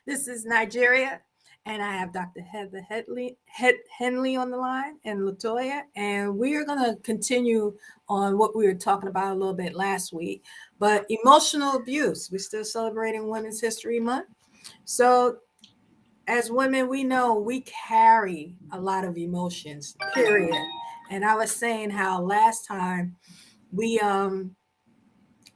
This is Nigeria, and I have Dr. Heather Henley on the line and Latoya, and we are going to continue on what we were talking about a little bit last week. But emotional abuse, we're still celebrating Women's History Month. So, as women, we know we carry a lot of emotions, period. And I was saying how last time we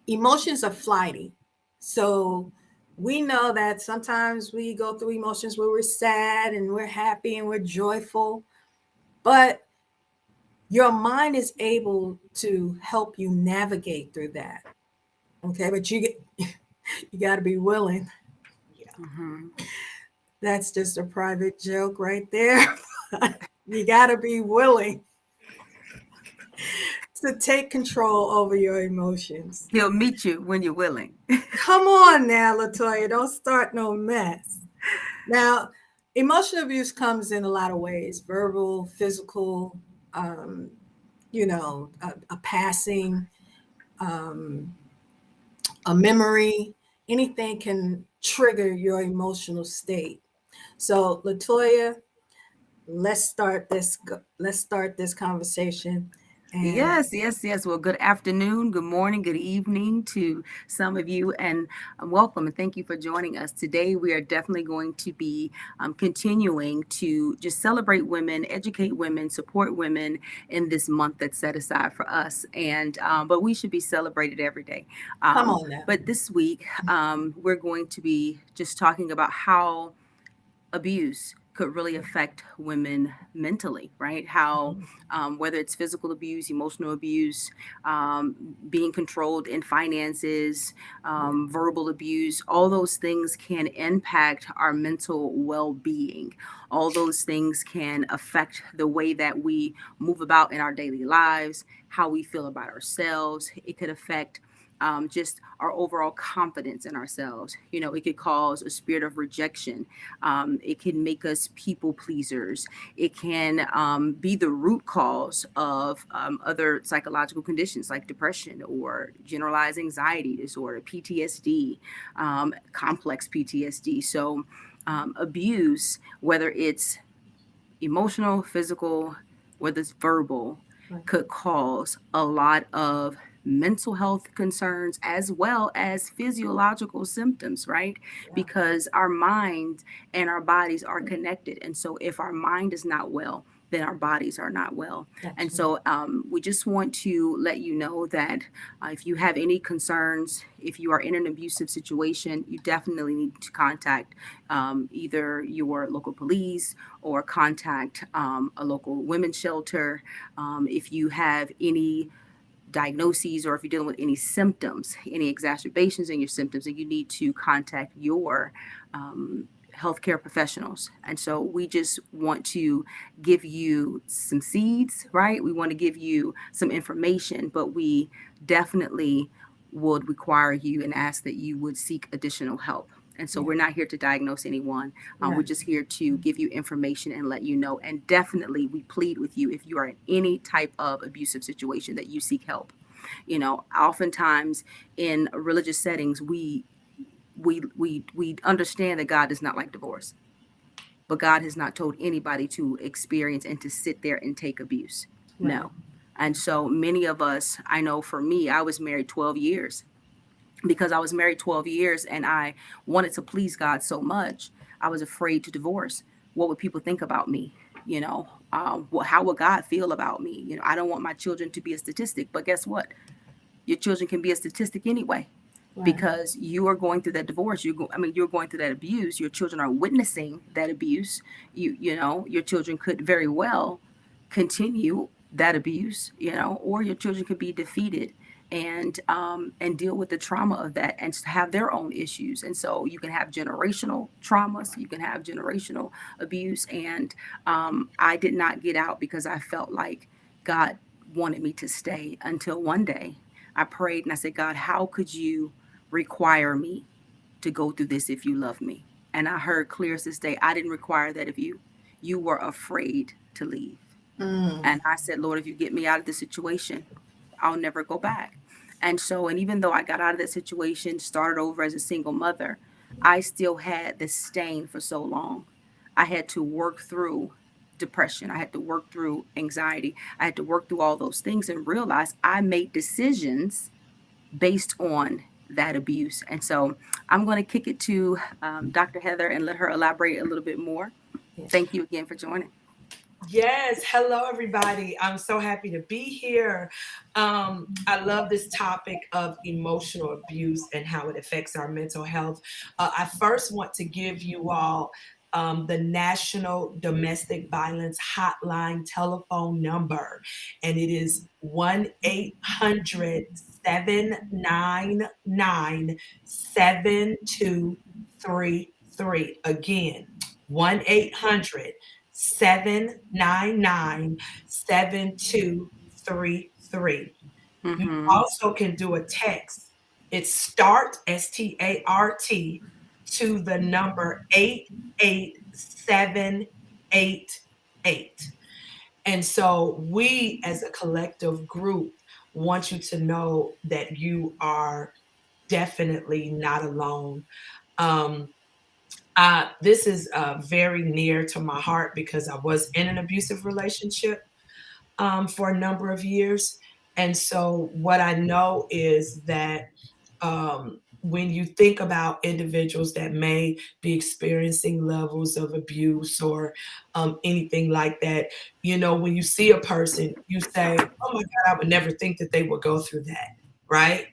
emotions are flighty. So we know that sometimes we go through emotions where we're sad and we're happy and we're joyful, but your mind is able to help you navigate through that. Okay, but you got to be willing. Mhm. That's just a private joke right there. You got to be willing to take control over your emotions. He'll meet you when you're willing. Come on now, Latoya, don't start no mess. Now, emotional abuse comes in a lot of ways: verbal, physical, um, a passing, um, a memory. Anything can trigger your emotional state. So, Latoya, let's start this conversation. And Yes, yes, yes. Well, good afternoon, good morning, good evening to some of you, and welcome and thank you for joining us. Today, we are definitely going to be continuing to just celebrate women, educate women, support women in this month that's set aside for us. And but we should be celebrated every day. come Um, on now. but this week, we're going to be just talking about how abuse could really affect women mentally, right? How, whether it's physical abuse, emotional abuse, being controlled in finances, verbal abuse, all those things can impact our mental well being. All those things can affect the way that we move about in our daily lives, how we feel about ourselves. It could affect just our overall confidence in ourselves. You know, it could cause a spirit of rejection. It can make us people pleasers. It can be the root cause of other psychological conditions like depression or generalized anxiety disorder, PTSD, complex PTSD. So, abuse, whether it's emotional, physical, whether it's verbal, Right. could cause a lot of mental health concerns as well as physiological symptoms, right? Yeah, Because our mind and our bodies are connected. And so if our mind is not well, then our bodies are not well. that's And right. so we just want to let you know that if you have any concerns, if you are in an abusive situation, you definitely need to contact either your local police or contact a local women's shelter. If you have any diagnoses or if you're dealing with any symptoms, any exacerbations in your symptoms, then you need to contact your healthcare professionals. And so we just want to give you some seeds, right? We want to give you some information, but we definitely would require you and ask that you would seek additional help. And so Yeah, we're not here to diagnose anyone. We're right. just here to give you information and let you know. And definitely, we plead with you if you are in any type of abusive situation that you seek help. You know, oftentimes in religious settings, we understand that God does not like divorce, but God has not told anybody to experience and to sit there and take abuse. Right. No. And so many of us, I know for me, I was married 12 years because I was married 12 years and I wanted to please God so much, I was afraid to divorce. What would people think about me? You know, how would God feel about me? You know, I don't want my children to be a statistic, but guess what? Your children can be a statistic anyway Right. because you are going through that divorce. You're going through that abuse. Your children are witnessing that abuse. You know, your children could very well continue that abuse, you know, or your children could be defeated and deal with the trauma of that and have their own issues. And so you can have generational traumas, you can have generational abuse. And I did not get out because I felt like God wanted me to stay until one day I prayed and I said, God, how could you require me to go through this if you love me? And I heard clear as this day, I didn't require that of you. You were afraid to leave. Mm, And I said, Lord, if you get me out of this situation, I'll never go back. And so, and even though I got out of that situation, started over as a single mother, I still had this stain for so long. I had to work through depression. I had to work through anxiety. I had to work through all those things and realize I made decisions based on that abuse. And so I'm going to kick it to Dr. Heather and let her elaborate a little bit more. Yeah. Thank you again for joining. Yes, hello everybody. I'm so happy to be here. I love this topic of emotional abuse and how it affects our mental health. I first want to give you all the National Domestic Violence Hotline telephone number, and it is 1-800-799-7233. Again, 1-800-799-7233. You Mm-hmm. also can do a text. It's start, START, to the number 88788. And so we as a collective group want you to know that you are definitely not alone. Um, this is very near to my heart because I was in an abusive relationship for a number of years. And so, what I know is that when you think about individuals that may be experiencing levels of abuse or anything like that, when you see a person, you say, oh my God, I would never think that they would go through that. Right.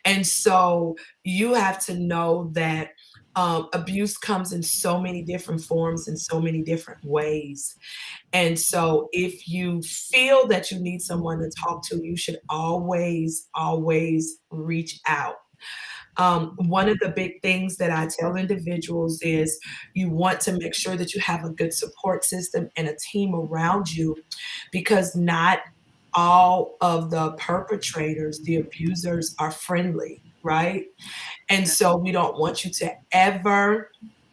And so you have to know that abuse comes in so many different forms in so many different ways. And so if you feel that you need someone to talk to, you should always, always reach out. One of the big things that I tell individuals is you want to make sure that you have a good support system and a team around you because not all of the perpetrators, the abusers, are friendly, right? And so we don't want you to ever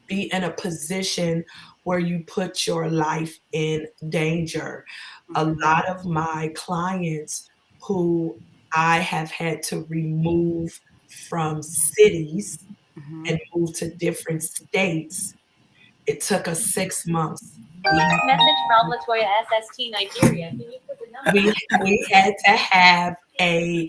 be in a position where you put your life in danger. A Mm-hmm. lot of my clients who I have had to remove from cities Mm-hmm. and move to different states, it took us 6 months. Message from Latoya SST Nigeria. Can you put the number? We had to have a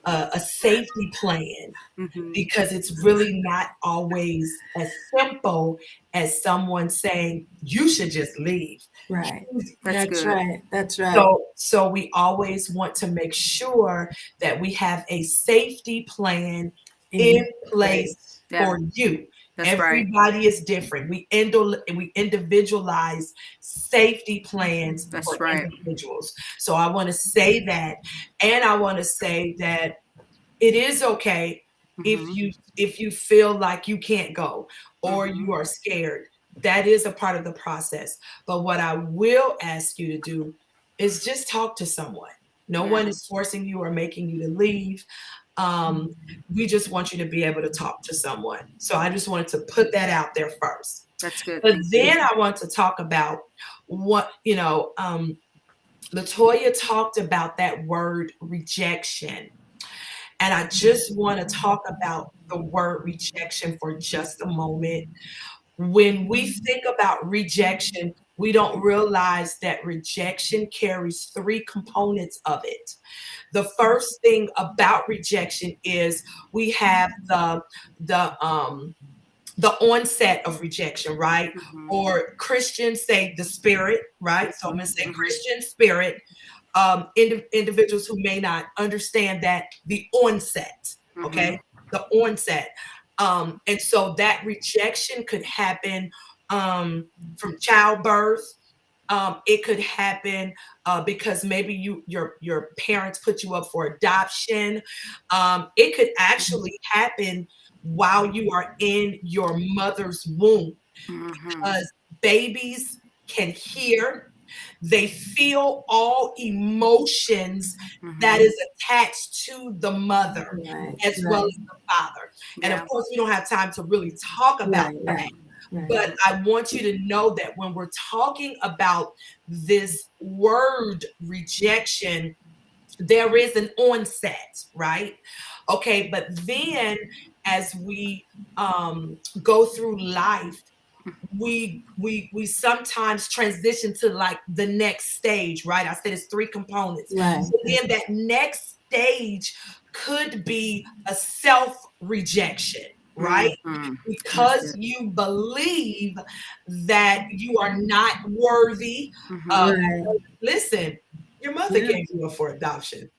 a safety plan Mm-hmm. because it's really not always as simple as someone saying you should just leave. Right. That's That's good. right. That's right. So we always want to make sure that we have a safety plan in In place place. Yeah, for you. that's right. Everybody is different. We individualize safety plans for That's right. individuals. So I want to say that, and I want to say that it is okay Mm-hmm. if you feel like you can't go or Mm-hmm. you are scared. That is a part of the process. But what I will ask you to do is just talk to someone. No Yeah, one is forcing you or making you to leave. Um, we just want you to be able to talk to someone. So I just wanted to put that out there first. that's good. But Thank you. then I want to talk about what, Latoya talked about that word rejection. And I just want to talk about the word rejection for just a moment. When we think about rejection, we don't realize that rejection carries three components of it. The first thing about rejection is we have the onset of rejection, right? Mm-hmm. Or Christians say the spirit, right? So I'm going to say Mm-hmm. Christian spirit, individuals who may not understand that the onset, Mm-hmm. okay, the onset, and so that rejection could happen from childbirth. It could happen because maybe your parents put you up for adoption. It could actually happen while you are in your mother's womb Mm-hmm. because babies can hear, they feel all emotions that Mm-hmm. is attached to the mother Right. as well Right. as the father. And of Yeah. course, we don't have time to really talk about Right. that. Right. Right. But I want you to know that when we're talking about this word rejection, there is an onset, right? Okay, but then as we go through life, we sometimes transition to like the next stage, right? I said it's three components. Right. So then that next stage could be a self rejection, right? Mhm. Because That's it. you believe that you are not worthy. Mhm. Right. Listen, your mother Yeah. gave you up for adoption.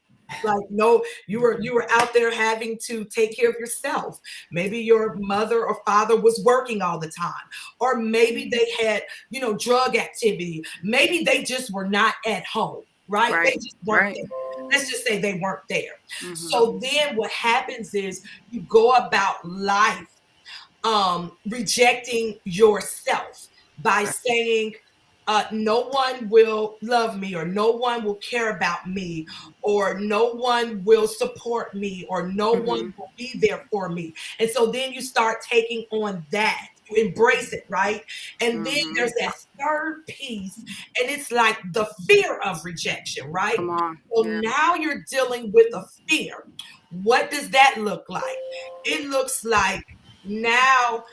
Like, no, you were out there having to take care of yourself. Maybe your mother or father was working all the time, or maybe they had, drug activity. Maybe they just were not at home, right? They Right. just weren't Right. there. Let's just say they weren't there. Mhm. So then what happens is you go about life rejecting yourself by Right. saying, no one will love me, or no one will care about me, or no one will support me, or no one Mhm. will be there for me. And so then you start taking on that. You embrace it, right? And then there's Mhm. that third piece, and it's like the fear of rejection, right? Come on. So Yeah. now you're dealing with a fear. What does that look like? It looks like now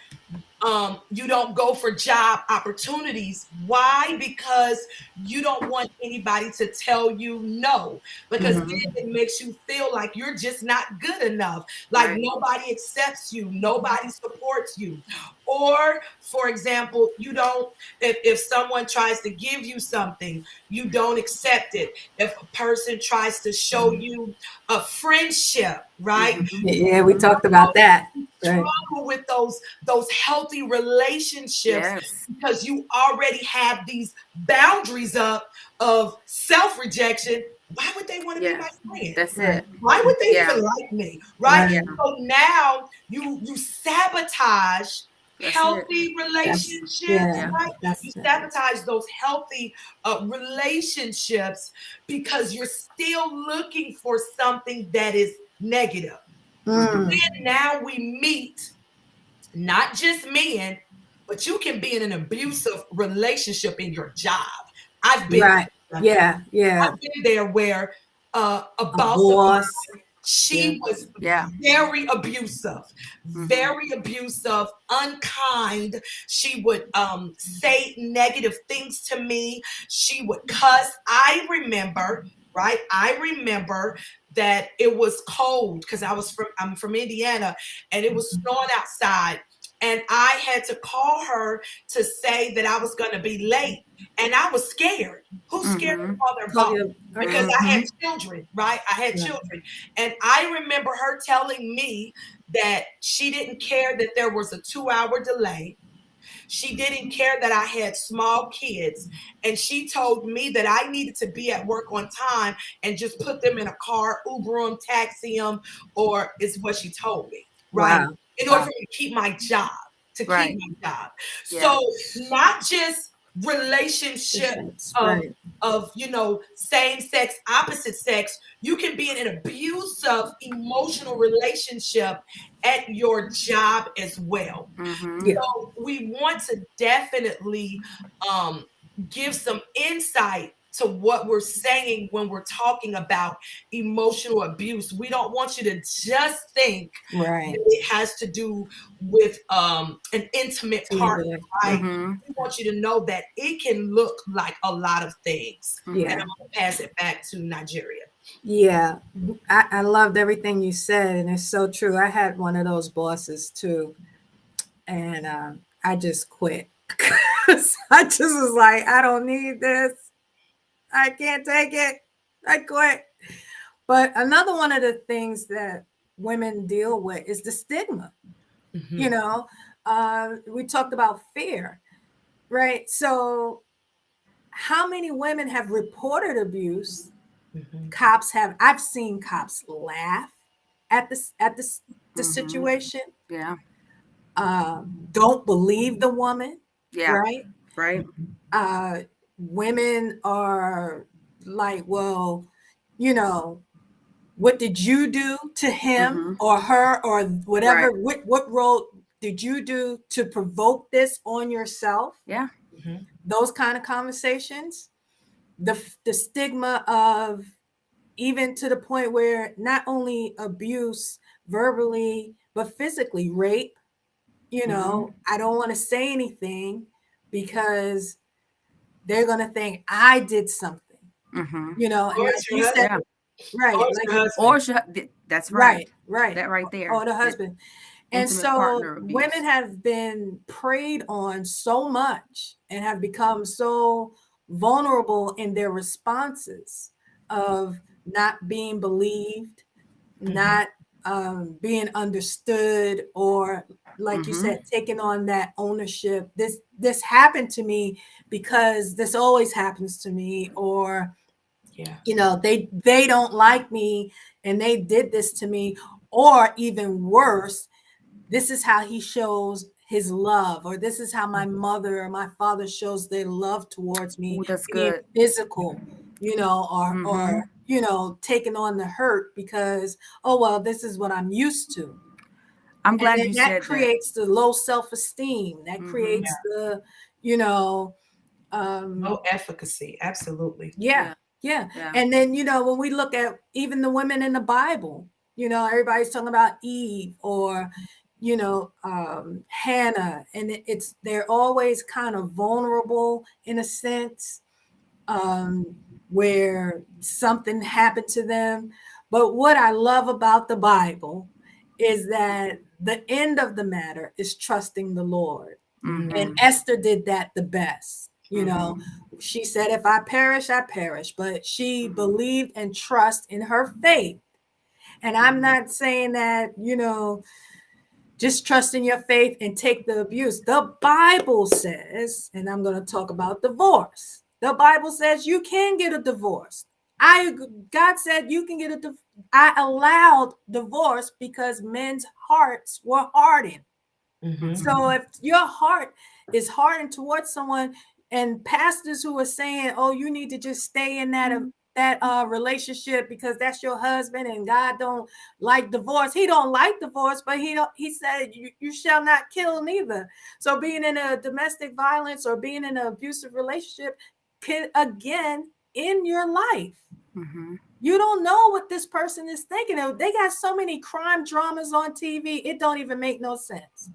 you don't go for job opportunities. Why? Because you don't want anybody to tell you no, because then Mhm. it makes you feel like you're just not good enough, like Right. nobody accepts you, nobody supports you. Or for example, you don't, if someone tries to give you something, you don't accept it. If a person tries to show you a friendship, right? Mhm. Yeah, we talked about that. Right. Struggle with those healthy relationships Yes. because you already have these boundaries up of self-rejection. Why would they want to be Yeah. my friend? That's Right. it. Why would they Yeah. even like me? Right? Yeah. Right. So now you sabotage That's it. healthy That's relationships, yeah. Yeah. right? You That's it. sabotage those healthy relationships because you're still looking for something that is negative. Mhm. Mm. Now we meet not just men, but you can be in an abusive relationship in your job. I've been Right. there. Yeah. Yeah. I've been there where a A boss of boss. mine, Yeah. she was Yeah. Mhm. very abusive, unkind. She would say negative things to me. She would cuss. I remember, right? I remember that it was cold because I'm from Indiana, and it was snowing outside. And I had to call her to say that I was going to be late. And I was scared. Who's scared to Mhm. call their Call boss? you. Because I had Mhm. children, right? I had Right. children. And I remember her telling me that she didn't care that there was a 2-hour delay. She didn't care that I had small kids. And she told me that I needed to be at work on time and just put them in a car, Uber them, taxi them, or is what she told me, right? Wow. In order Wow. for me to keep my job, to keep Right. my job. Yeah. So not just relationship Patience. of Right. same sex, opposite sex. You can be in an abusive emotional relationship at your job as well. Mhm. Yeah. So we want to definitely um, give some insight to what we're saying when we're talking about emotional abuse. We don't want you to just think Right. that it has to do with an intimate partner, Either. right? Mhm. We want you to know that it can look like a lot of things. And Yeah. Mhm. I'm going to pass it back to Nigeria. Yeah. I loved everything you said, and it's so true. I had one of those bosses too, and I just quit. 'Cause I just was like, I don't need this. I can't take it. I quit. But another one of the things that women deal with is the stigma. You Mhm, know, we talked about fear, right? So, how many women have reported abuse? mhm, Cops have. I've seen cops laugh at the Mhm. situation. Yeah. Don't believe the woman, Yeah. right? Right. Women are like, well, you know, what did you do to him Mhm. or her or Right. whatever? What role did you do to provoke this on yourself? Yeah. mhm, Those kind of conversations. The stigma of, even to the point where not only abuse verbally, but physically rape, Mhm. I don't want to say anything because they're going to think I did something, Mm-hmm. and Or like it's your you said, husband. Yeah. Or right, it's like your husband. Or that's right. right, right, That right or there. the That husband. And intimate so partner women abuse. have been preyed on so much and have become so vulnerable in their responses of not being believed, Mhm. not being understood, or like you Mm-hmm. said, taking on that ownership. This happened to me because this always happens to me, or Yeah. they don't like me and they did this to me, or even worse, this is how he shows his love, or this is how my Mhm. mother or my father shows their love towards me, Oh, that's being good. physical, or Mm-hmm. taking on the hurt because, oh well, this is what I'm used to. I'm And glad then you that said that. creates the low self-esteem, that Mm-hmm. Yeah. creates the you know No efficacy. Absolutely. yeah, Yeah. yeah. Yeah. And then, when we look at even the women in the Bible, everybody's talking about Eve, or, Hannah, and they're always kind of vulnerable in a sense, um, where something happened to them. But what I love about the Bible is that the end of the matter is trusting the Lord. And Mm-hmm. Esther did that the best. Mm-hmm. She said, if I perish, I perish. But she Mm-hmm. believed and trust in her faith. And I'm Mm-hmm. not saying that, just trust in your faith and take the abuse. The Bible says, and I'm going to talk about divorce. The Bible says you can get a divorce. God said you can get a divorce. I allowed divorce because men's hearts were hardened. Mhm. Mm-hmm. So if your heart is hardened towards someone, and pastors who are saying, "Oh, you need to just stay in that relationship because that's your husband, and God don't like divorce." He don't like divorce, but he said you shall not kill neither. So being in a domestic violence or being in an abusive relationship can again in your life. Mm-hmm. You don't know what this person is thinking of. They got so many crime dramas on TV, it don't even make no sense.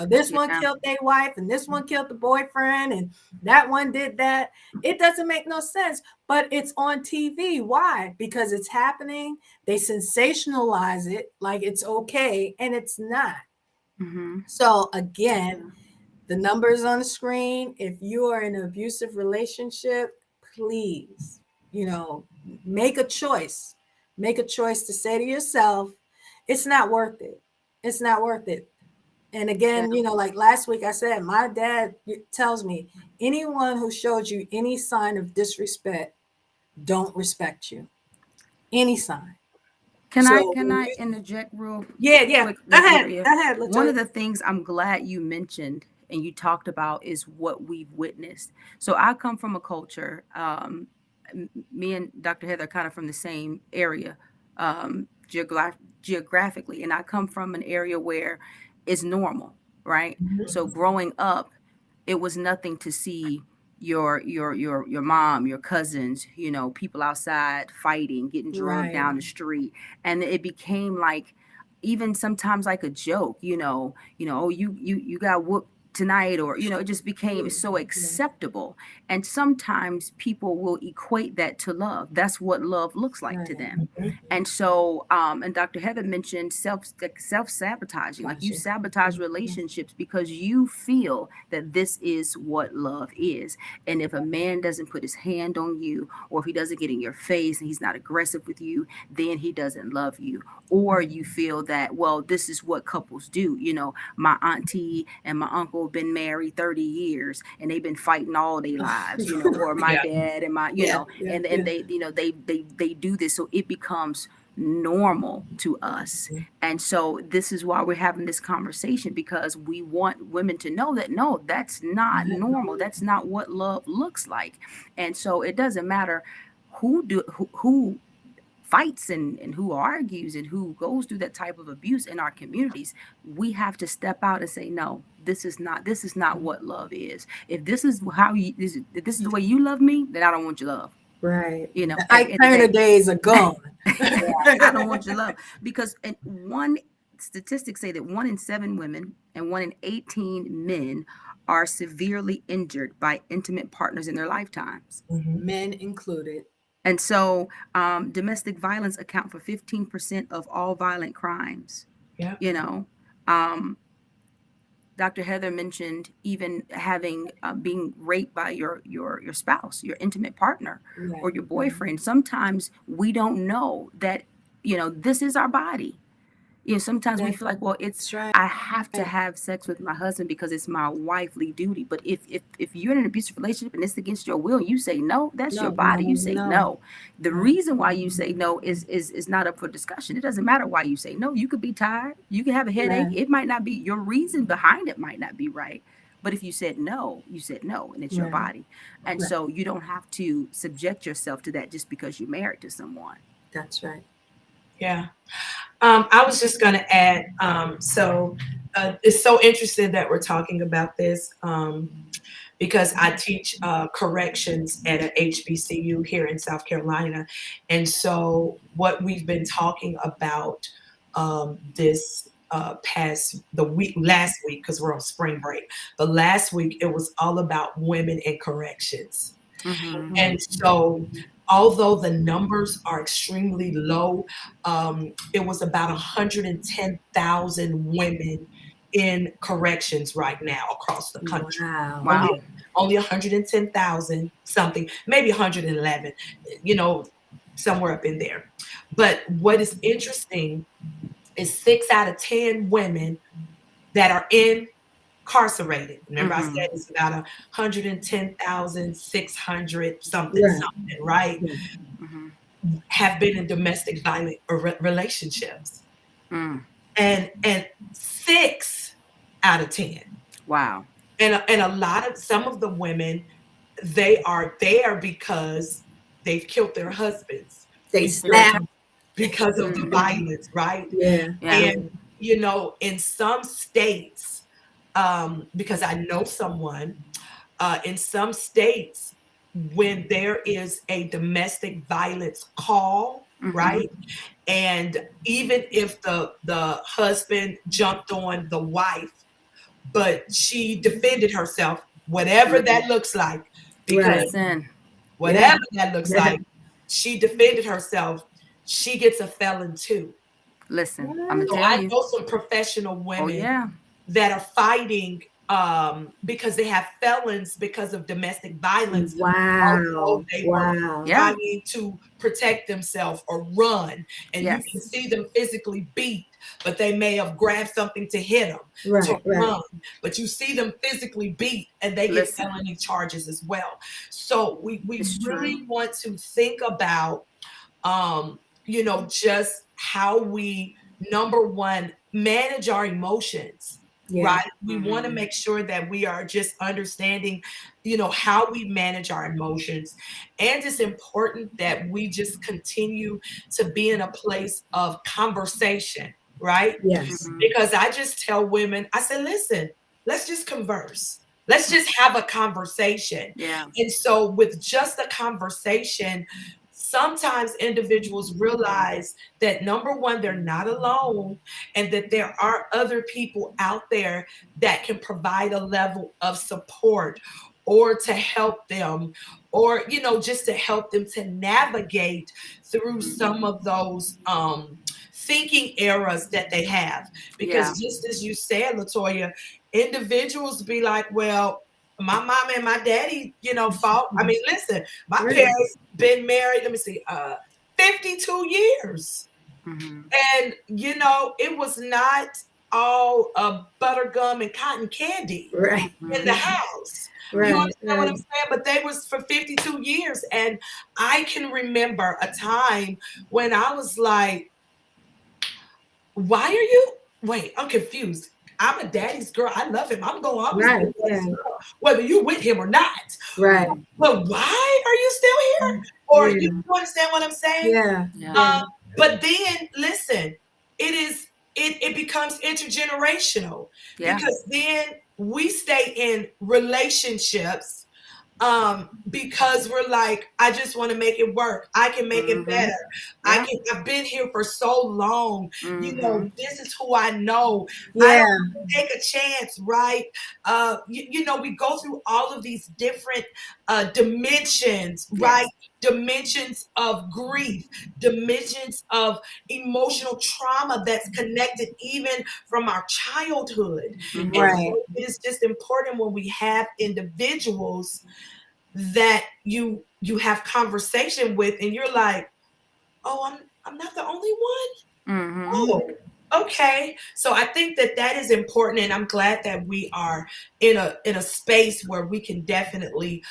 This one Yeah. killed their wife, and this one killed the boyfriend, and that one did that. It doesn't make no sense, but it's on TV. Why? Because it's happening. They sensationalize it like it's okay, and it's not. Mm-hmm. So, again, Yeah. the numbers on the screen. If you are in an abusive relationship, please, make a choice. Make a choice to say to yourself, it's not worth it. It's not worth it. And Yeah. again, like last week I said, my dad tells me anyone who showed you any sign of disrespect don't respect you. Any sign. Can I So can when I you, interject real yeah, yeah, quick, go Dr. ahead, Heather? go ahead, One Latoya. of the things I'm glad you mentioned and you talked about is what we've witnessed. So I come from a culture. Me and Dr. Heather are kind of from the same area, geographically, and I come from an area where it's normal, right? Mhm. So growing up, it was nothing to see your mom, your cousins, people outside fighting, getting drugged Right, down the street, and it became like even sometimes like a joke, oh, you got whooped tonight, or it just became so yeah, acceptable. And sometimes people will equate that to love. That's what love looks like to right. them. Mhm. And so, and Dr. Heather mentioned self sabotaging, like you Gotcha. sabotage relationships because you feel that this is what love is. And if a man doesn't put his hand on you, or if he doesn't get in your face and he's not aggressive with you, then he doesn't love you. Or you feel that, well, this is what couples do. My auntie and my uncle have been married 30 years and they've been fighting all their lives, or my Yeah. dad and my, Yeah, yeah, and yeah. they, they do this. So it becomes normal to us. Mhm. And so this is why we're having this conversation, because we want women to know that no, that's not normal. That's not what love looks like. And so it doesn't matter who fights and who argues and who goes through that type of abuse in our communities. We have to step out and say, no, this is not what love is. If this is how you if this is the way you love me, then I don't want your love. Right. The At the Ike end of the Turner day, days are gone. I don't want your love, because and one statistics say that 1 in 7 women and 1 in 18 men are severely injured by intimate partners in their lifetimes. Mhm. Men included. And so, domestic violence account for 15% of all violent crimes. Yeah. You know, um, Dr. Heather mentioned even having being raped by your spouse, your intimate partner, Right. or your boyfriend. Sometimes we don't know that this is our body. Sometimes we That- feel like, well, That's right. I have to have sex with my husband because it's my wifely duty. But if you're in an abusive relationship and it's against your will, you say no, that's No, your body. You no, say no. no. The Right. reason why you say no is not up for discussion. It doesn't matter why you say no. You could be tired. You can have a headache. Right. It might not be your reason behind it might not be right. But if you said no, you said no, and it's your Right. body. And Right. so you don't have to subject yourself to that just because you're married to someone. That's right. Yeah. I was just going to add, it's so interesting that we're talking about this because I teach corrections at a HBCU here in South Carolina. And so what we've been talking about this last week, because we're on spring break, but last week it was all about women in corrections. Mm-hmm. And so, although the numbers are extremely low, it was about 110,000 women in corrections right now across the country. Wow. Only, Wow. only 110,000 something, maybe 111, you know, somewhere up in there. But what is interesting is 6 out of 10 women that are incarcerated. Remember, I said Mm-hmm. it's about 110,600 something, Right. something, right? Right. Mm-hmm. Have been in domestic violent relationships, Mm. and 6 out of 10, Wow. and a lot of some of the women, they are there because they've killed their husbands They They were because snap. attacked. because of the Mm. violence, right? Yeah. Yeah. And in some states, because I know someone in some states, when there is a domestic violence call, Mm-hmm. right? And even if the husband jumped on the wife, but she defended herself, whatever that looks like, because Right. Listen, Yeah. whatever that looks Yeah. like, she defended herself, she gets a felon too. listen. I'm gonna What? So tell I you. know some professional Oh women yeah. that are fighting because they have felons because of domestic violence, although Wow. they were Wow. Yeah. trying to protect themselves or run, and you can Yes. see them physically beat, but they may have grabbed something to hit them to Right. Right. run, but you see them physically beat and they get Listen. felony charges as well. So we It's true. really want to think about just how we, number one, manage our emotions, Yeah. right? We want to Mm-hmm. make sure that we are just understanding, how we manage our emotions. And it's important that we just continue to be in a place of conversation, right? Yes. Mm-hmm. Because I just tell women, I said, listen, let's just converse. Let's just have a conversation. Yeah. And so, with just a conversation, sometimes individuals realize that number one, they're not alone, and that there are other people out there that can provide a level of support or to help them, or just to help them to navigate through Mm-hmm. some of those thinking errors that they have. Because Yeah. just as you said, Latoya, individuals be like, well, my mom and my daddy, fought. I mean, listen, my Right. parents been married, let me see, 52 years. Mm-hmm. And, it was not all buttergum and cotton candy Right. in the Mm-hmm. house. You Right. understand what I'm Right. saying? But they was for 52 years. And I can remember a time when I was like, why are you? Wait, I'm confused. I'm a daddy's girl. I love him. I'm gonna always be Right. a daddy's Yeah. girl, whether you with him or not. Right. But why are you still here? Or Yeah. you understand what I'm saying? Yeah. Yeah. Yeah. But then listen, it becomes intergenerational, Yeah. because then we stay in relationships because we're like, I just want to make it work. I can make it Mm-hmm. better. Yeah. I've been here for so long. Mm-hmm. This is who I know. I Yeah. don't take a chance, right? We go through all of these different dimensions, right? Yes. Dimensions of grief, dimensions of emotional trauma that's connected even from our childhood. And Mm-hmm. Right. so it is just important when we have individuals that you have conversation with and you're like, oh, I'm not the only one. Mm-hmm. Oh, okay. So I think that is important, and I'm glad that we are in a space where we can definitely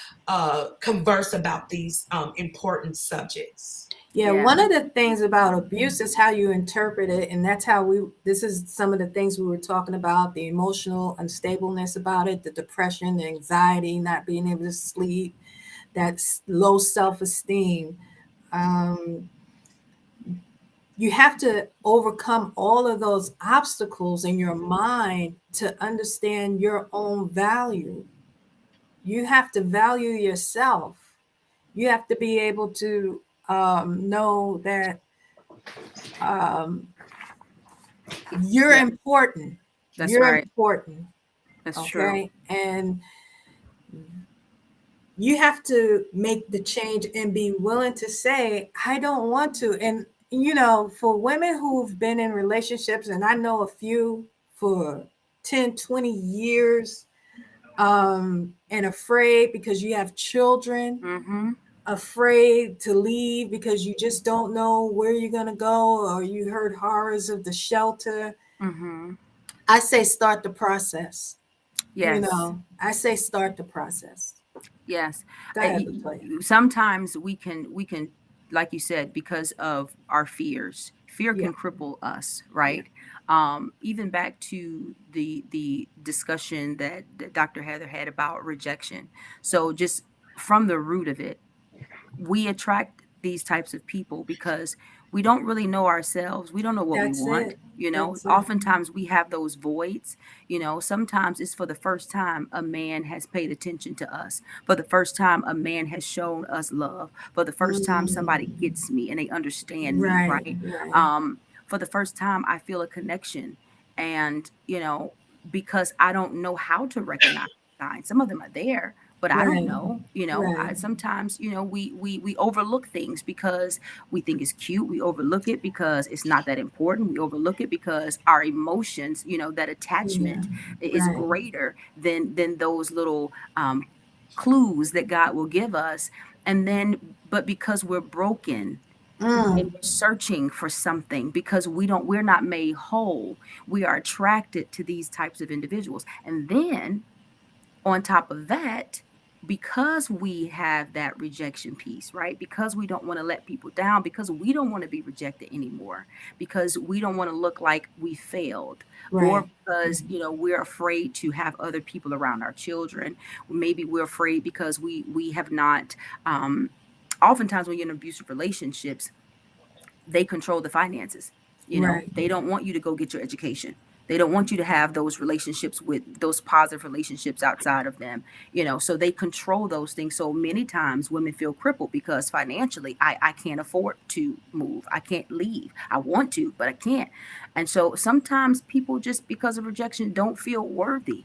converse about these important subjects. Yeah, Yeah. one of the things about abuse is how you interpret it, and that's how this is some of the things we were talking about, the emotional unstableness about it, the depression, the anxiety, not being able to sleep, that's low self-esteem. Um, you have to overcome all of those obstacles in your mind to understand your own value. You have to value yourself. You have to be able to know that um, you're Yeah. important. That's You're right. important. That's true. Okay. And you have to make the change and be willing to say, I don't want to. And, for women who've been in relationships, and I know a few for 10, 20 years, and afraid because you have children, Mm-hmm. afraid to leave because you just don't know where you're going to go, or you heard horrors of the shelter. Mm-hmm. I say start the process. Yes. I say start the process. Yes. Go ahead, Latoya. Sometimes we can, like you said, because of our fears. Fear Yeah, can cripple us, yeah, right? Even back to the discussion that Dr. Heather had about rejection. So just from the root of it, we attract these types of people because we don't really know ourselves. We don't know what we that's want. it. That's it. Oftentimes we have those voids. Sometimes it's for the first time a man has paid attention to us. For the first time, a man has shown us love. For the first time, somebody Mm, gets me and they understand me, right, right? right, For the first time, I feel a connection. And, because I don't know how to recognize signs, some of them are there, but I don't right, know. right. I sometimes, we overlook things because we think it's cute. We overlook it because it's not that important. We overlook it because our emotions, that Yeah, attachment is right. greater than those little clues that God will give us. And then, but because we're broken and Mm, we're searching for something because we're not made whole, we are attracted to these types of individuals. And then on top of that, because we have that rejection piece, right? Because we don't want to let people down, because we don't want to be rejected anymore, because we don't want to look like we failed, or right. because we're afraid to have other people around our children. Maybe we're afraid because we have not. Oftentimes, when you're in abusive relationships, they control the finances. Right. They don't want you to go get your education. They don't want you to have those relationships with those positive relationships outside of them. So they control those things. So many times women feel crippled because financially, I can't afford to move. I can't leave. I want to, but I can't. And so sometimes people, just because of rejection, don't feel worthy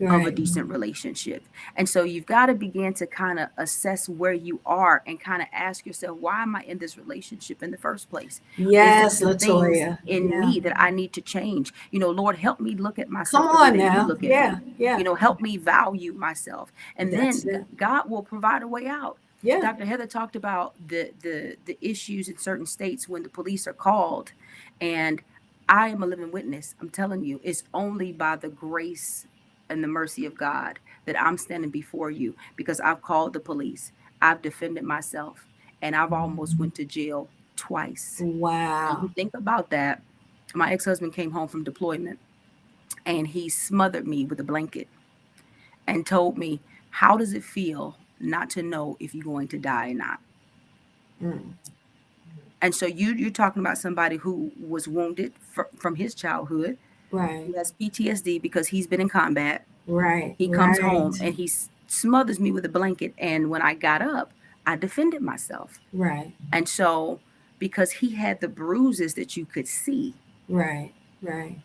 of a Right. decent relationship. And so you've got to begin to kind of assess where you are and kind of ask yourself, why am I in this relationship in the first place? Is there Yes, some things Latoya. in Yeah. me that I need to change? Lord, help me look at Come myself the way on that you now. look at Yeah, me. yeah. Help me value myself. And That's then it. God will provide a way out. Yeah, Dr. Heather talked about the issues in certain states when the police are called. And I am a living witness. I'm telling you, it's only by the grace and the mercy of God that I'm standing before you, because I've called the police. I've defended myself, and I've almost went to jail twice. And you wow. think about that. My ex-husband came home from deployment and he smothered me with a blanket and told me, how does it feel not to know if you're going to die or not? Mm, And so you're talking about somebody who was wounded from his childhood, right, who has PTSD because he's been in combat. right, He comes home right. and he's smothers me with a blanket. And when I got up, I defended myself. Right. And so, because he had the bruises that you could see, Right. Right.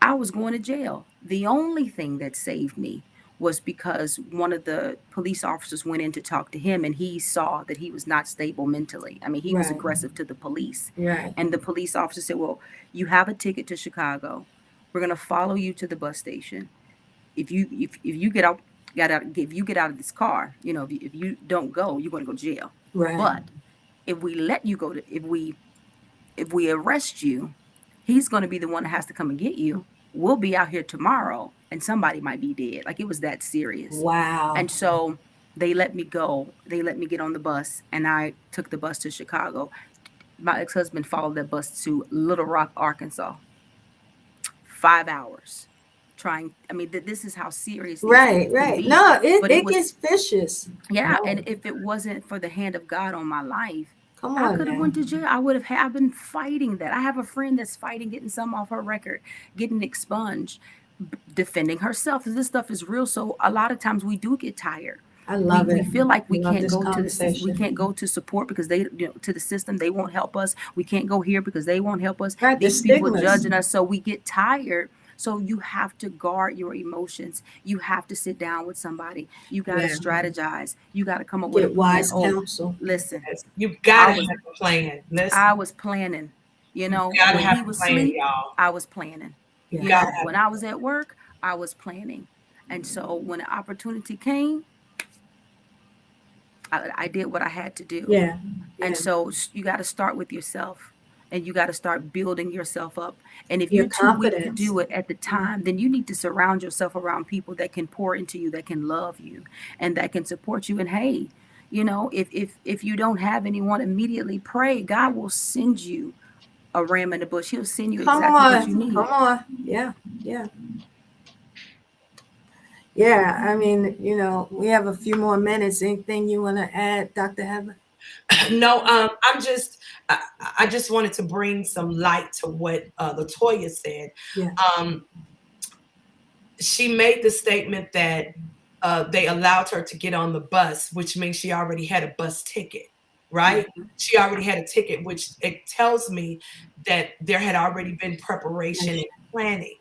I was going to jail. The only thing that saved me was because one of the police officers went in to talk to him and he saw that he was not stable mentally. I mean, he was Right. aggressive to the police. Right. And the police officer said, "Well, you have a ticket to Chicago. We're going to follow you to the bus station. If you if you get out of this car, if you don't go, you're going to go to jail. Right. But if we let you go to if we arrest you, he's going to be the one that has to come and get you. We'll be out here tomorrow and somebody might be dead." Like, it was that serious. Wow. And so they let me go. They let me get on the bus and I took the bus to Chicago. My ex-husband followed that bus to Little Rock, Arkansas. 5 hours trying. I mean, this is how serious these Right. things can Right. be. No, it, But it it was, gets vicious. yeah, No. and if it wasn't for the hand of God on my life, Come I on could have now. went to jail. I would have I've been fighting that. I have a friend that's fighting getting some off her record, getting expunged, defending herself. This stuff is real. So a lot of times we do get tired. I We love we it. feel like I we love can't this go to we conversation. can't go to support because they, to the system, they won't help us. We can't go here because they won't help us. Right. The These people stigmas. judging us, so we get tired. So you have to guard your emotions. You have to sit down with somebody. You got to Yeah. strategize. You got to come up with a Get plan. wise Oh, counsel. listen, Yes. You I gotta have was a plan. Listen, I was planning. you gotta When have he a was plan, asleep, y'all. I was planning. You Yeah. gotta have When I was at work, I was planning. And so when the opportunity came, I did what I had to do. Yeah. And Yeah. so you got to start with yourself and you got to start building yourself up. And if Your you're too weak to confidence. do it at the time, then you need to surround yourself around people that can pour into you, that can love you, and that can support you. And hey, if you don't have anyone, immediately pray. God will send you a ram in the bush. He'll send you Come exactly what you on. need. Come on. Yeah. Yeah. Yeah. I mean, we have a few more minutes. Anything you want to add, Dr. Heather? No, I, I just wanted to bring some light to what Latoya said. Yeah. Um, she made the statement that they allowed her to get on the bus, which means she already had a bus ticket, right? She already had a ticket, which it tells me that there had already been preparation and planning,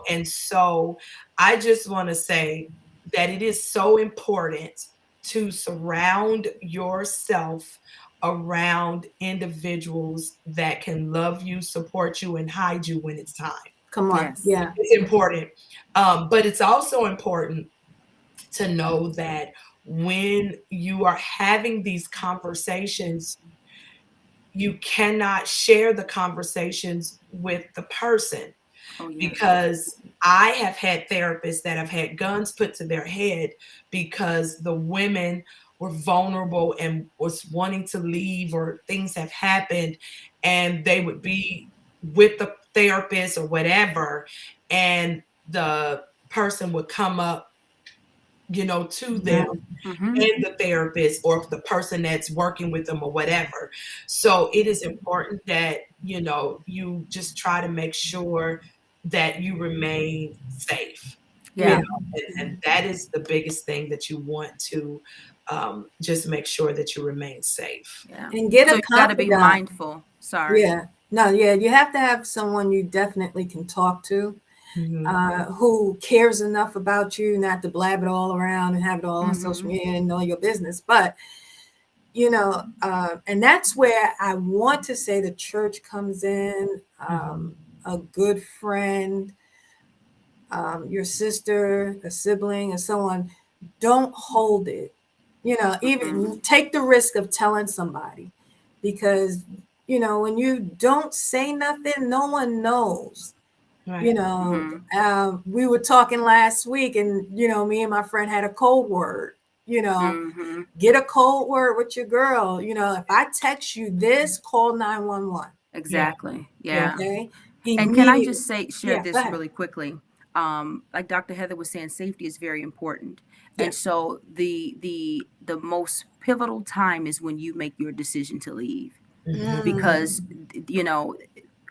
and so I just want to say that it is so important to surround yourself around individuals that can love you, support you, and hide you when it's time. Come on. Yes. Yeah. It's important. But it's also important to know that when you are having these conversations, you cannot share the conversations with the person, Oh, yes. because I have had therapists that have had guns put to their head because the women were vulnerable and was wanting to leave, or things have happened, and they would be with the therapist or whatever, and the person would come up, to them, Mm-hmm. and the therapist or the person that's working with them or whatever. So it is important that, you just try to make sure that you remain safe, Yeah. Yeah. and that is the biggest thing that you want to just make sure that you remain safe. Yeah. And get So a you got to be confidant. mindful. Sorry. Yeah. No, yeah. You have to have someone you definitely can talk to, Mhm. who cares enough about you not to blab it all around and have it all on social media and know your business. But, and that's where I want to say the church comes in, a good friend, your sister, a sibling, or someone. Don't hold it. Even take the risk of telling somebody, because when you don't say nothing, no one knows. Right. We were talking last week, and me and my friend had a code word. Mm-hmm. Get a code word with your girl. If I text you this, call 911. Yeah. Exactly. Yeah. Yeah. Okay. And can I Immediately. just share Yeah. Go this ahead. really quickly? Like Dr. Heather was saying, safety is very important. Yeah. And so the most pivotal time is when you make your decision to leave, because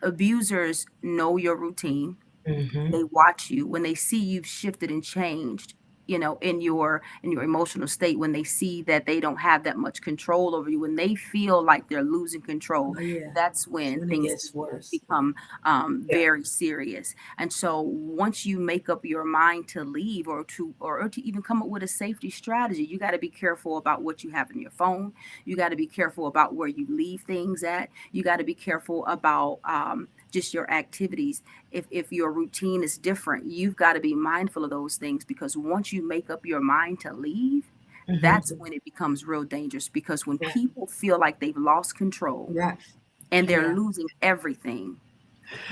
abusers know your routine. Mhm. They watch you. When they see you've shifted and changed, in your emotional state, when they see that they don't have that much control over you, when they feel like they're losing control, Oh yeah, that's that's when when it things gets worse. become Yeah. very serious. And so once you make up your mind to leave, or to even come up with a safety strategy, you got to be careful about what you have in your phone. You got to be careful about where you leave things at. You got to be careful about just your activities. If your routine is different, you've got to be mindful of those things, because once you make up your mind to leave, Mhm. that's when it becomes real dangerous. Because when Yeah. people feel like they've lost control Right. and they're Yeah. losing everything,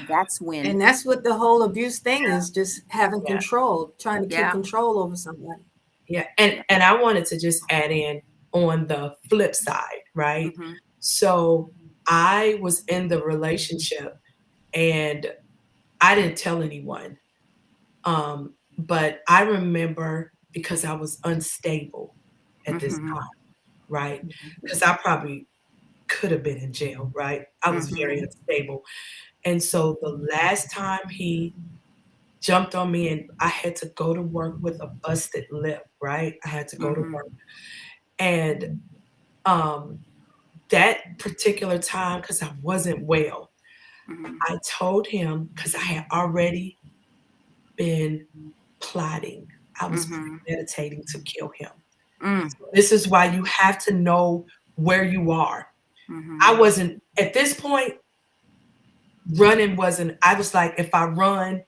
that's when, And that's what the whole abuse thing is, just having Yeah. control, trying to keep yeah, control over somebody. Yeah. And yeah, and I wanted to just add in on the flip side, right? mm-hmm, So I was in the relationship and I didn't tell anyone. But I remember because I was unstable at this mm-hmm, time, right? Because I probably could have been in jail, right? I was very mm-hmm, unstable. And so the last time he jumped on me and I had to go to work with a busted lip, right? I had to go to mm-hmm, work. And um that particular time, because I wasn't well, mm-hmm, I told him because I had already been plotting. I was mm-hmm, premeditating to kill him. mm, This is why you have to know where you are. mm-hmm, I wasn't at this point, running wasn't, I was like, if I run,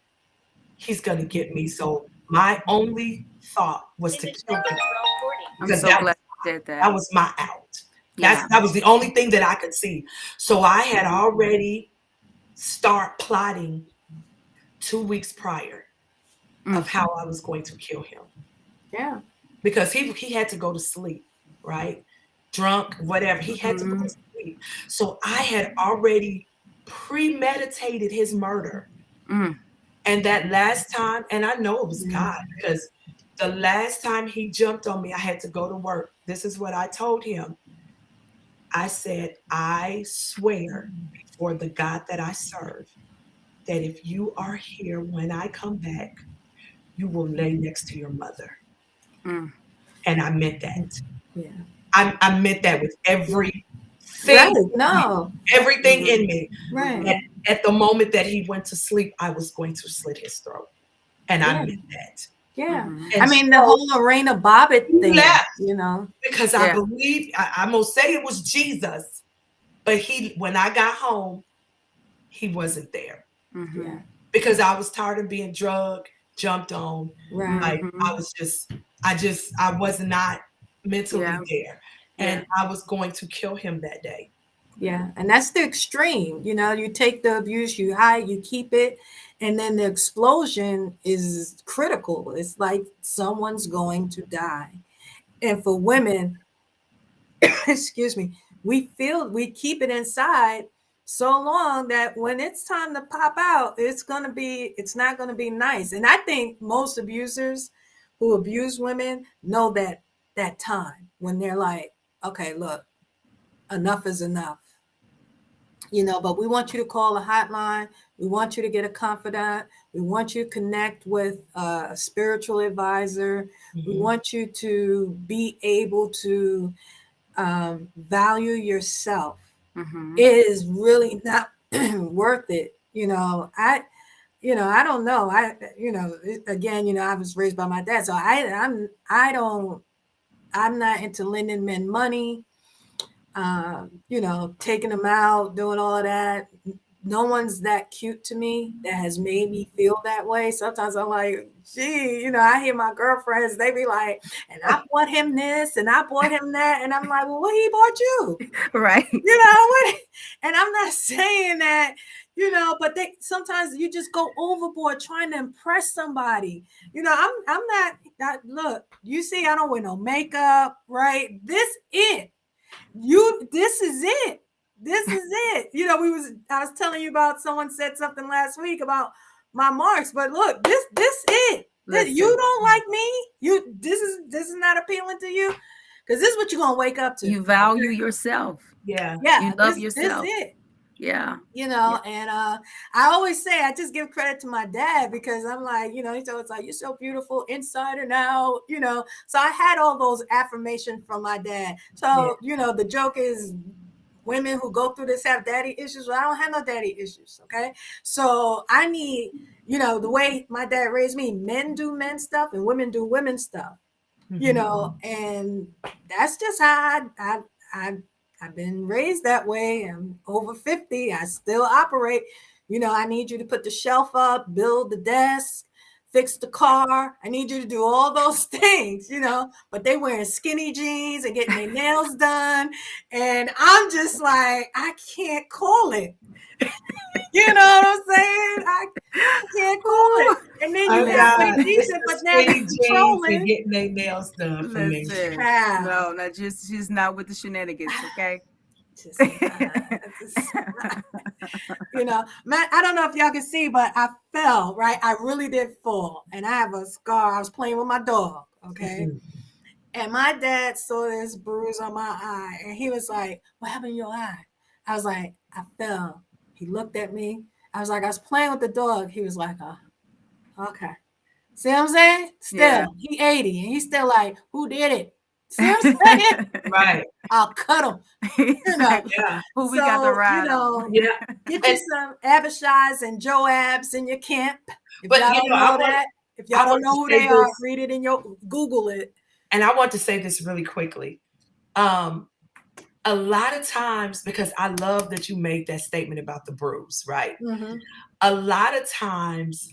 he's gonna get me. So my only thought was to Please kill extend him your own boarding. I'm because so glad you said that. that was my out. Yeah. That was the only thing that I could see. So I had already start plotting 2 weeks prior Mm, of how I was going to kill him. Yeah. Because he had to go to sleep, right? Drunk, whatever. He had to go mm-hmm, to sleep. So I had already premeditated his murder. mm, And that last time, and I know it was Yeah. God because the last time he jumped on me, I had to go to work. This is what I told him. I said, I swear before the God that I serve that if you are here when I come back, you will lay next to your mother. mm, And I meant that. Yeah. I meant that with Yeah. everything Right. in me, No. everything mm-hmm, in me. Right. That at the moment that he went to sleep, I was going to slit his throat. And I Yeah. meant that. Yeah. mm-hmm, I And mean, the so whole Lorena Bobbitt he thing, left because I yeah, believe I'm gonna say it was Jesus, but when I got home, he wasn't there mm-hmm, yeah. because I was tired of being drugged, jumped on. Right. Like mm-hmm, I was not mentally yeah, there. yeah, And I was going to kill him that day. Yeah. And that's the extreme. You take the abuse, you hide, you keep it, and then the explosion is critical. It's like someone's going to die. And for women, excuse me, we keep it inside so long that when it's time to pop out, it's not gonna be nice. And I think most abusers who abuse women know that time when they're like, okay, look, enough is enough. But we want you to call a hotline. We want you to get a confidant. We want you to connect with a spiritual advisor. We Mhm. want you to be able to value yourself. mm-hmm, It is really not worth it. I don't know. Again, I was raised by my dad, so I'm not into lending men money, taking them out, doing all of that. No one's that cute to me that has made me feel that way. Sometimes I'm like, gee, I hear my girlfriends, they be like, and I bought him this and I bought him that. And I'm like, well, what he bought you? right. What? And I'm not saying that, but they sometimes you just go overboard trying to impress somebody. I'm not look, you see, I don't wear no makeup, right? This is it. This is it. I was telling you about someone said something last week about my marks, but look, this it. That you Listen, don't like me. This is not appealing to you. Because this is what you're gonna wake up to. you value yourself. Yeah. Yeah, You love this yourself. it. Yeah. You know, and I always say I just give credit to my dad because I'm like, you know, he's always like, you're so beautiful inside and out, you know. So I had all those affirmations from my dad. So, you know, the joke is women who go through this have daddy issues. Well, I don't have no daddy issues. Okay. So I need, you know, the way my dad raised me, men do men stuff and women do women stuff, you know, and that's just how I've been raised that way. I'm over 50. I still operate. You know, I need you to put the shelf up, build the desk, fix the car. I need you to do all those things, you know, but they wearing skinny jeans and getting their nails done. And I'm just like, I can't call it. You know what I'm saying? I can't call it. And then you Oh halfway God, it's decent, the but now you're skinny jeans and controlling. getting their nails done for me. Listen, Child. no, not just she's not with the shenanigans, okay? Just you know, man, I don't know if y'all can see, but I fell, right? I really did fall. And I have a scar. I was playing with my dog, okay? And my dad saw this bruise on my eye and he was like, what happened to your eye? I was like, I fell. He looked at me. I was like, I was playing with the dog. He was like, oh, okay. See what I'm saying? Still, Yeah. he 80 and he's still like, who did it? See what I'm saying? Right. I'll cut him. You know, Yeah. Who we got to so, you ride know, on? Yeah. get you some Abishais and Joabs in your camp. If But y'all you don't know, know that, if y'all I don't want know to who say they are, this, read it in your Google it. and I want to say this really quickly. A lot of times, because I love that you made that statement about the bruise, right? Mm-hmm. A lot of times,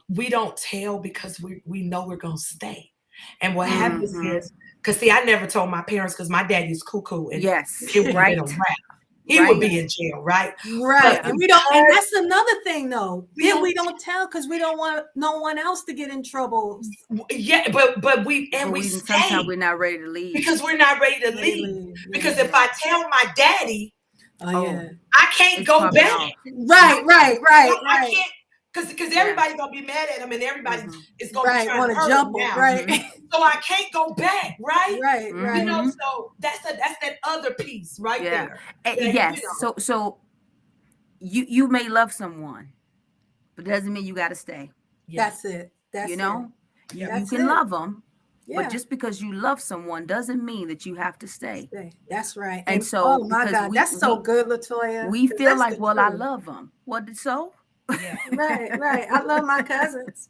we don't tell because we know we're gonna stay. And what happens Mhm. is, because see, I never told my parents because my daddy's cuckoo and Yes, it would have been a right, wrap. He would right. be in jail, right? Right. But And we don't, and because that's another thing though. we Then don't, we don't tell because we don't want no one else to get in trouble. yeah, but we But sometimes stay we're not ready to leave. because we're not ready to leave. Because if I tell my daddy, Oh yeah. I can't It's go popping back. off. I can't because Yeah. everybody's gonna be mad at him and everybody is gonna be Right. trying Want to to hurt him jump them. now. Right. So I can't go back, right? Right. You Right. know, Mhm. so that's that other piece right Yeah. there. That, Yes. you know, So you may love someone, but it doesn't mean you got to stay. yeah, That's it. That's You it. know, you That's can it. love them, Yeah. but just because you love someone doesn't mean that you have to stay. That's right. And And so oh my because God, that's so good, Latoya. we 'Cause feel that's like, the well, I truth. love them. What did so? yeah, Right. Right. I love my cousins.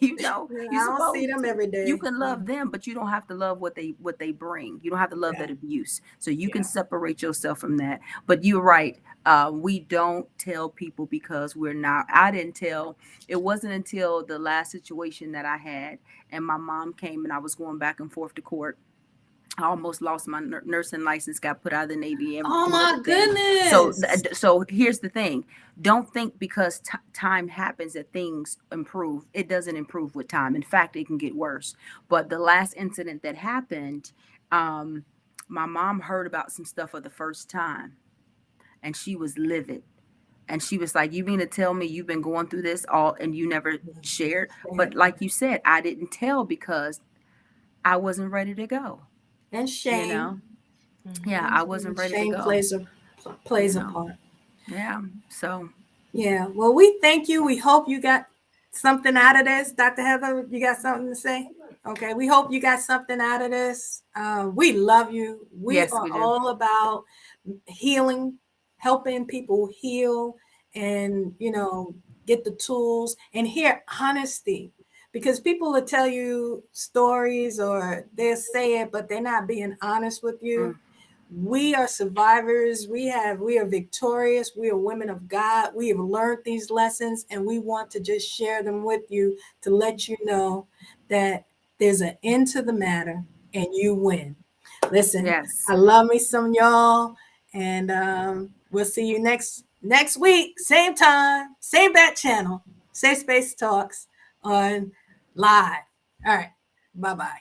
You know, You know, you're I don't see supposed them to. every day. You can love them, but you don't have to love what they bring. You don't have to love yeah, that abuse. So you yeah, can separate yourself from that. But you're right. We don't tell people because we're not. I didn't tell. It wasn't until the last situation that I had, and my mom came, and I was going back and forth to court. I almost lost my nursing license, got put out of the Navy, and Oh some my other things. goodness. So here's the thing: don't think because time happens that things improve. It doesn't improve with time. In fact, it can get worse. But the last incident that happened, um, my mom heard about some stuff for the first time, and she was livid. And she was like, "You mean to tell me you've been going through this all, and you never shared?" But like you said, I didn't tell because I wasn't ready to go. And You shame. know. Yeah, I wasn't ready to Shame go. plays You a know. part. Yeah. So Yeah. Well, we thank you. We hope you got something out of this. Dr. Heather, you got something to say? Okay. We hope you got something out of this. We love you. We yes, are we do. all about healing, helping people heal and, you know, get the tools and hear honesty. Because people will tell you stories or they'll say it, but they're not being honest with you. Mm. We are survivors. We are victorious. We are women of God. We have learned these lessons and we want to just share them with you to let you know that there's an end to the matter and you win. Listen, Yes. I love me some y'all, and we'll see you next week, same time, same bat channel, Safe Space Talks on live. All right, bye bye.